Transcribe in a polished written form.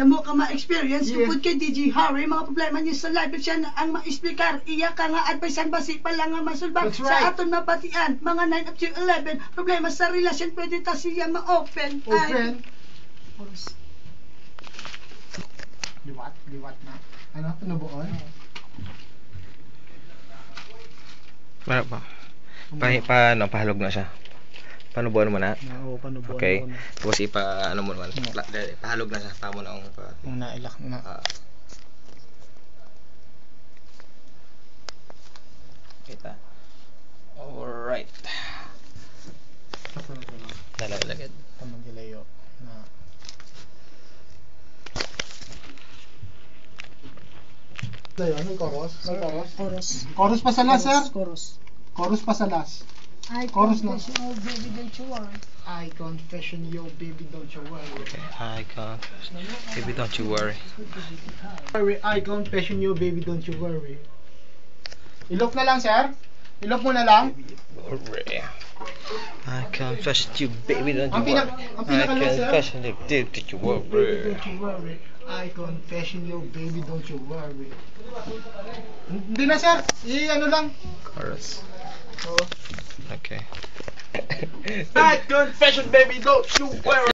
damo ka ma-experience, Yes. tungkol kay DJ Harry, mga problema niyo sa live, siya na ang ma-explicar, iya ka nga advice ang basi pa lang nga masulbang That's right. sa aton mapatian, mga 9 up to 11, problema sa relasyon, pwede ta siya ma-open. Open. Liwat na. Ano? Pinubuon? Ano pa? Pahalog na siya. Panubuan mo na. Oo, panubuon. Okay. Tapos ano mo naman. Pahalog na siya. Pamo na akong Kung nailak na. Kita. Alright. Nalalagad. Tamang gilayo na. Dayo, may chorus? May chorus? Chorus. Chorus pa sa last, sir? Chorus. Chorus pa sa last. I Chorus na. confess you, baby, don't you worry. I confession you, baby, don't you worry. I confess. Baby, don't you worry. I confession you, baby, don't you worry. Ilok na lang, sir? Ilok mo na lang? Worry. I confess to you, baby, don't Ang you worry. ang I pinaka-last, sir? confess to you, baby, don't you Baby, worry. don't you worry. I confession you, baby, don't you worry. Hindi na, sir. I-ano lang. Chorus. Oo. Okay. I confession, baby, don't you worry.